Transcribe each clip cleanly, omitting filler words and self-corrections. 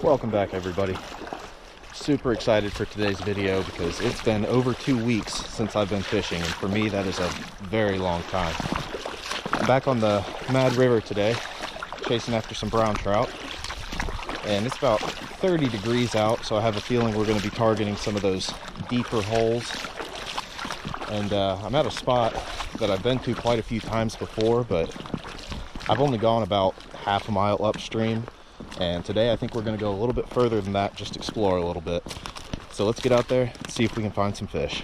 Welcome back, everybody. Super excited for today's video because it's been over 2 weeks since I've been fishing, and for me that is a very long time. I'm back on the Mad River today chasing after some brown trout, and it's about 30 degrees out, so I have a feeling we're going to be targeting some of those deeper holes. And I'm at a spot that I've been to quite a few times before, but I've only gone about half a mile upstream. And today I think we're going to go a little bit further than that, just explore a little bit. So let's get out there and see if we can find some fish.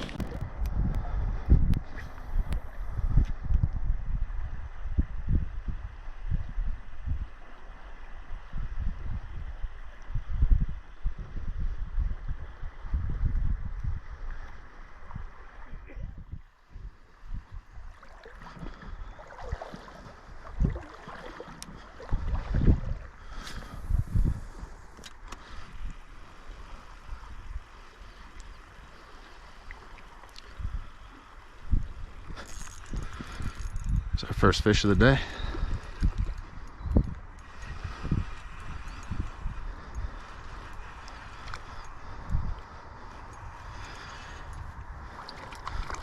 It's our first fish of the day.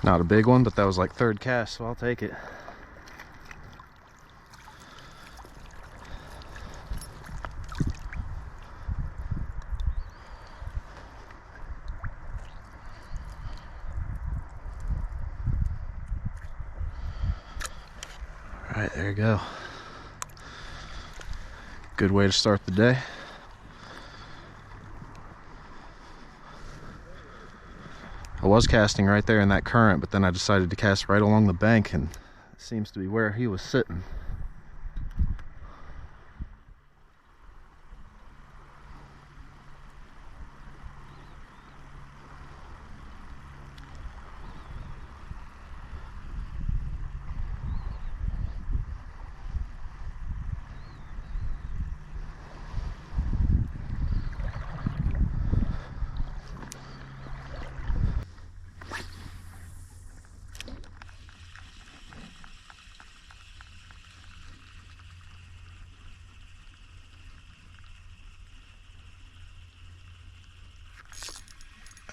Not a big one, but that was like third cast, so I'll take it. All right, there you go. Good way to start the day. I was casting right there in that current, but then I decided to cast right along the bank, and it seems to be where he was sitting.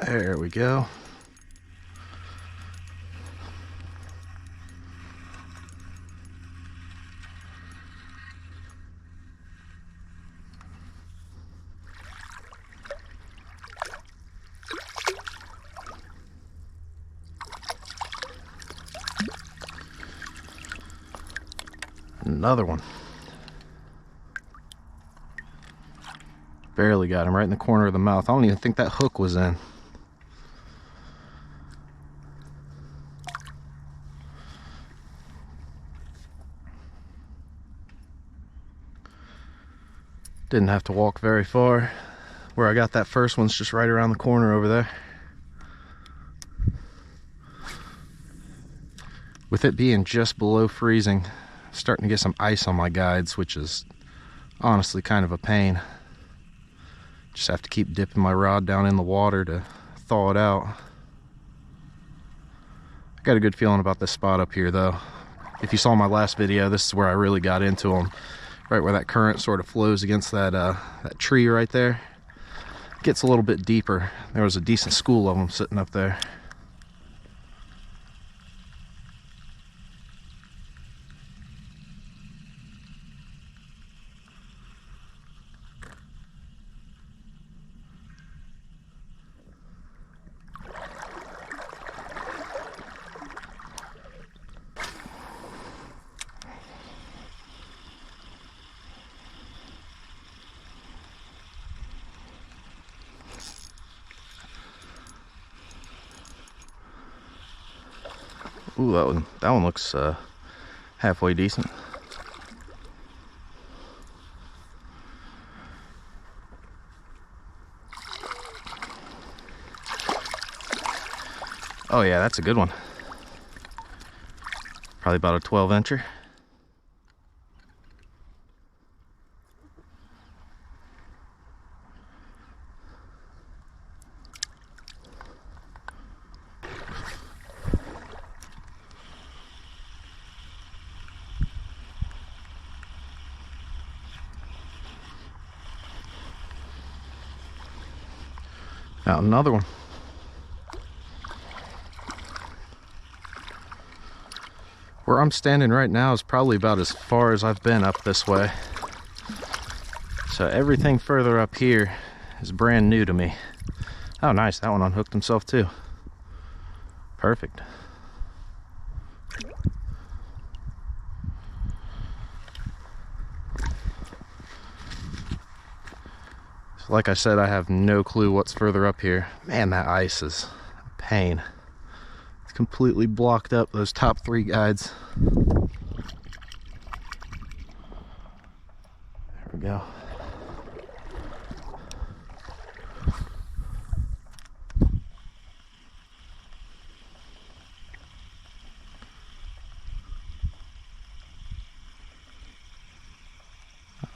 There we go. Another one. Barely got him right in the corner of the mouth. I don't even think that hook was in. Didn't have to walk very far. Where I got that first one's just right around the corner over there. With it being just below freezing, I'm starting to get some ice on my guides, which is honestly kind of a pain. Just have to keep dipping my rod down in the water to thaw it out. I got a good feeling about this spot up here though. If you saw my last video, this is where I really got into them. Right where that current sort of flows against that that tree right there. It gets a little bit deeper. There was a decent school of them sitting up there. Ooh, that one looks halfway decent. Oh yeah, that's a good one. Probably about a 12-incher. Out another one. Where I'm standing right now is probably about as far as I've been up this way. So everything further up here is brand new to me. Oh, nice. That one unhooked himself too. Perfect. So like I said, I have no clue what's further up here. Man, that ice is a pain. It's completely blocked up those top 3 guides. There we go.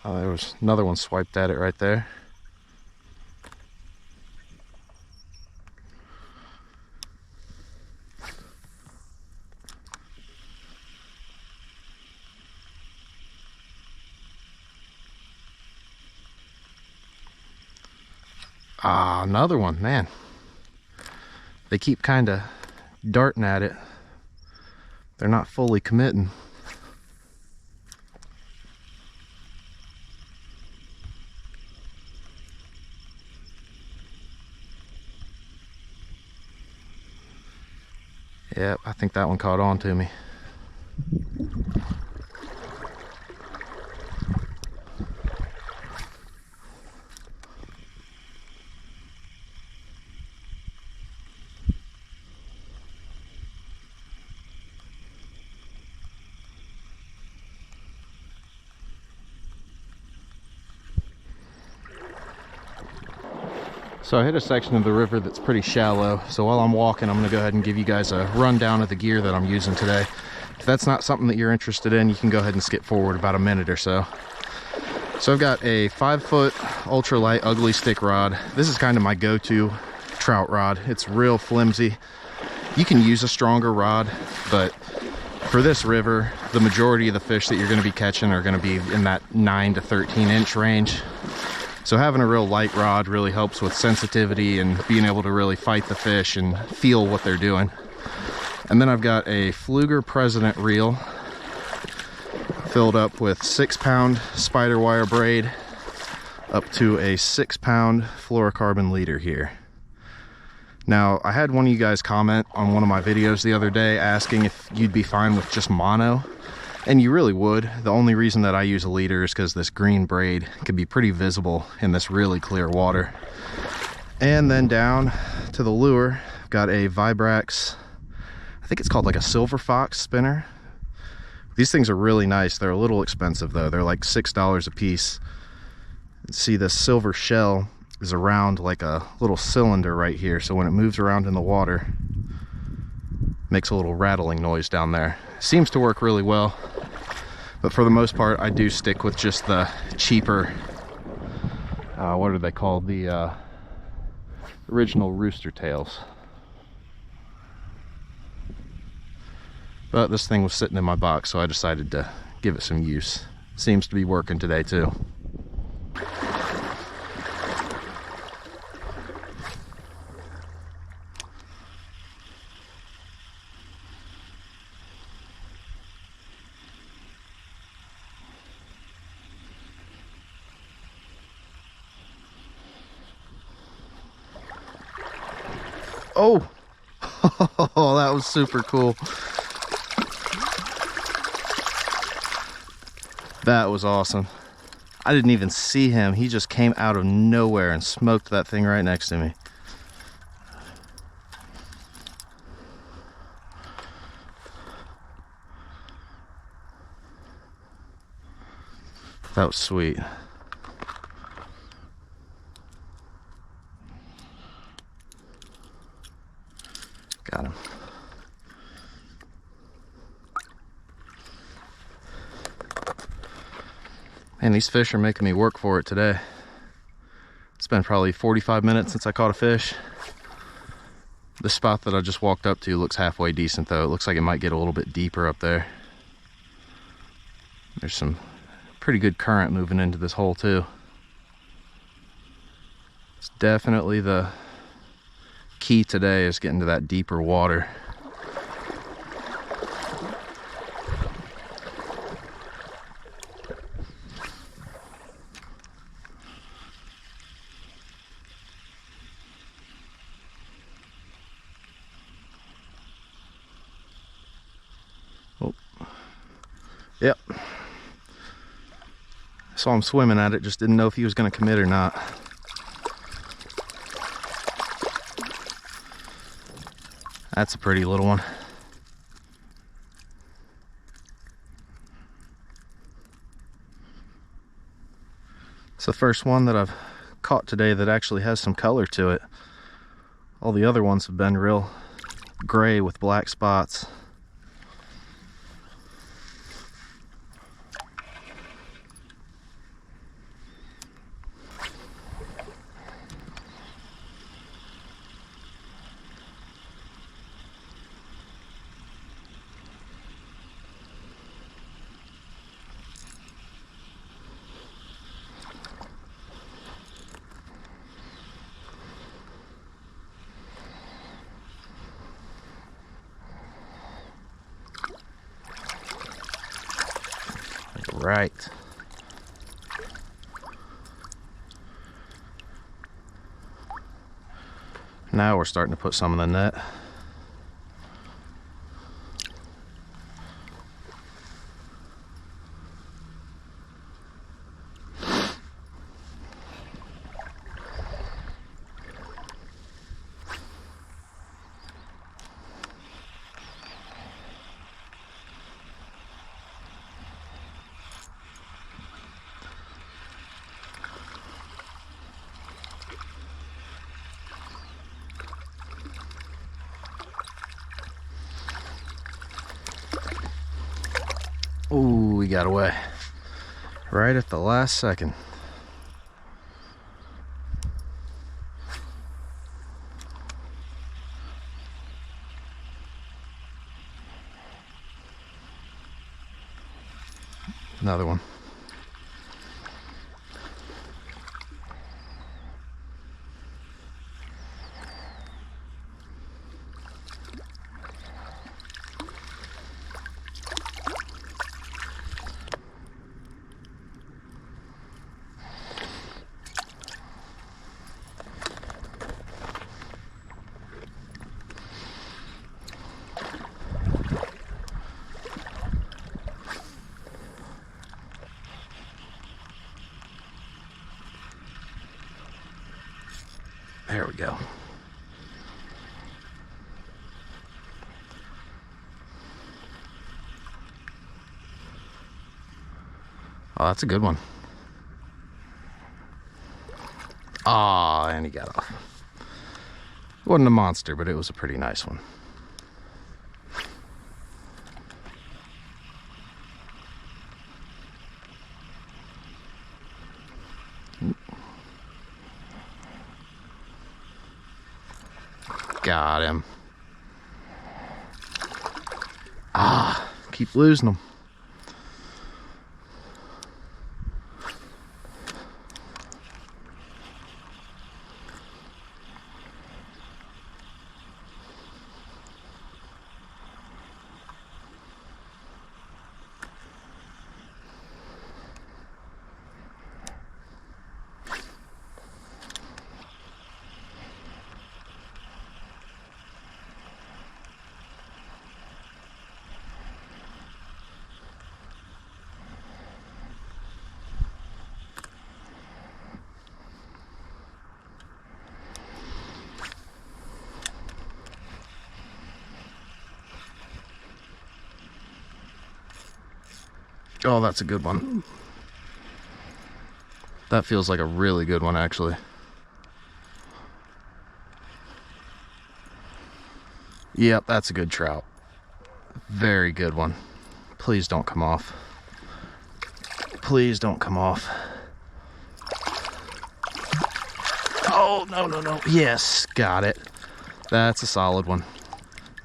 Oh, there was another one swiped at it right there. Ah, another one, man. They keep kind of darting at it. They're not fully committing. Yep, I think that one caught on to me. So I hit a section of the river that's pretty shallow. So while I'm walking, I'm gonna go ahead and give you guys a rundown of the gear that I'm using today. If that's not something that you're interested in, you can go ahead and skip forward about a minute or so. So I've got a 5-foot ultralight ugly stick rod. This is kind of my go-to trout rod. It's real flimsy. You can use a stronger rod, but for this river, the majority of the fish that you're gonna be catching are gonna be in that 9 to 13 inch range. So having a real light rod really helps with sensitivity and being able to really fight the fish and feel what they're doing. And then I've got a Fluger President reel filled up with 6-pound spider wire braid up to a 6-pound fluorocarbon leader here. Now, I had one of you guys comment on one of my videos the other day asking if you'd be fine with just mono. And you really would. The only reason that I use a leader is because this green braid can be pretty visible in this really clear water. And then down to the lure, I've got a Vibrax, I think it's called like a Silver Fox spinner. These things are really nice. They're a little expensive though. They're like $6 a piece. See, this silver shell is around like a little cylinder right here. So when it moves around in the water, it makes a little rattling noise down there. Seems to work really well. But for the most part, I do stick with just the cheaper, what are they called? The original rooster tails. But this thing was sitting in my box, so I decided to give it some use. Seems to be working today too. Oh, oh, that was super cool. That was awesome. I didn't even see him. He just came out of nowhere and smoked that thing right next to me. That was sweet. Got him. Man, these fish are making me work for it today. It's been probably 45 minutes since I caught a fish. The spot that I just walked up to looks halfway decent though. It looks like it might get a little bit deeper up there. There's some pretty good current moving into this hole too. It's definitely the key today is getting to that deeper water. Oh, yep. I saw him swimming at it, just didn't know if he was going to commit or not. That's a pretty little one. It's the first one that I've caught today that actually has some color to it. All the other ones have been real gray with black spots. Right. Now we're starting to put some in the net. Ooh, we got away right at the last second. Another one. There we go. Oh, that's a good one. Ah, and he got off. It wasn't a monster, but it was a pretty nice one. Got him. Ah, keep losing them. Oh, that's a good one. That feels like a really good one, actually. Yep, that's a good trout. Very good one. Please don't come off. Please don't come off. Oh, no, no, no. Yes, got it. That's a solid one.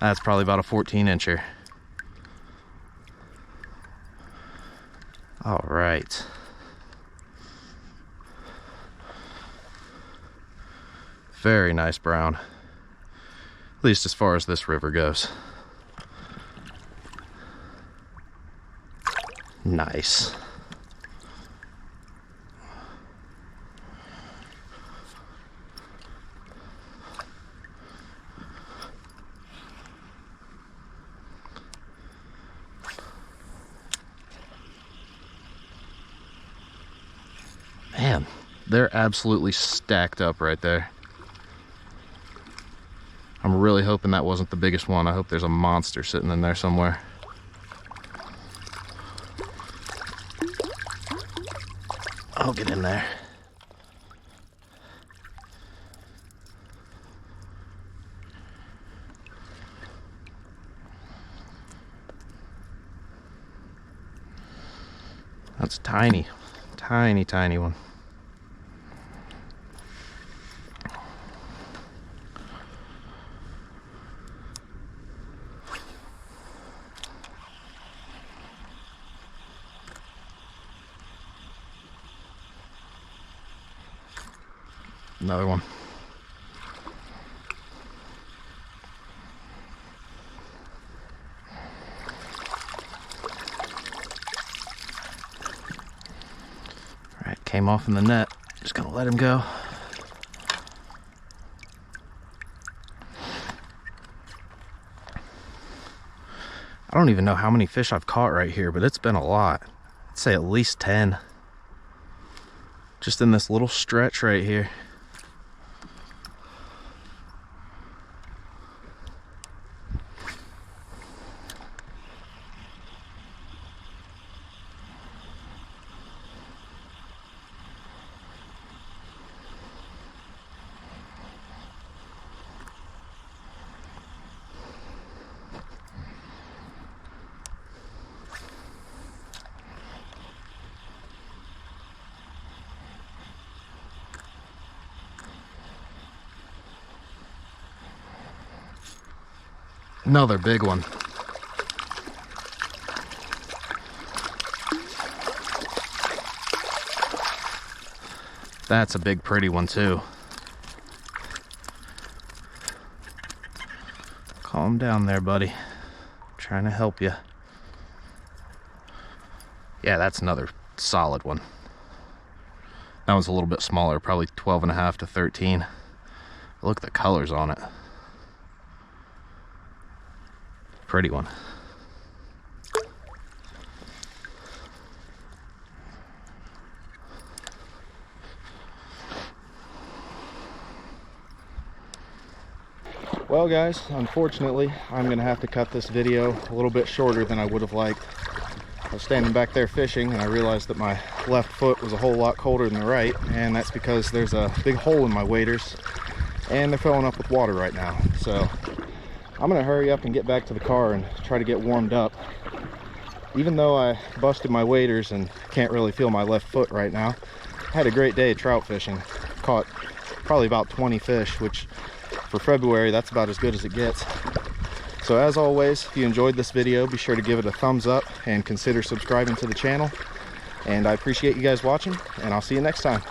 That's probably about a 14-incher. All right. Very nice brown. At least as far as this river goes. Nice. Man, they're absolutely stacked up right there. I'm really hoping that wasn't the biggest one. I hope there's a monster sitting in there somewhere. I'll get in there. That's tiny, tiny, tiny one. Another one. All right, came off in the net. Just gonna let him go. I don't even know how many fish I've caught right here, but it's been a lot. I'd say at least 10. Just in this little stretch right here. Another big one. That's a big pretty one too. Calm down there, buddy. I'm trying to help you. Yeah, that's another solid one. That one's a little bit smaller, probably 12.5 to 13. Look at the colors on it. Pretty one. Well guys, unfortunately I'm gonna have to cut this video a little bit shorter than I would have liked. I was standing back there fishing and I realized that my left foot was a whole lot colder than the right, and that's because there's a big hole in my waders and they're filling up with water right now. So I'm gonna hurry up and get back to the car and try to get warmed up. Even though I busted my waders and can't really feel my left foot right now, I had a great day trout fishing. Caught probably about 20 fish, which for February, that's about as good as it gets. So as always, if you enjoyed this video, be sure to give it a thumbs up and consider subscribing to the channel. And I appreciate you guys watching, and I'll see you next time.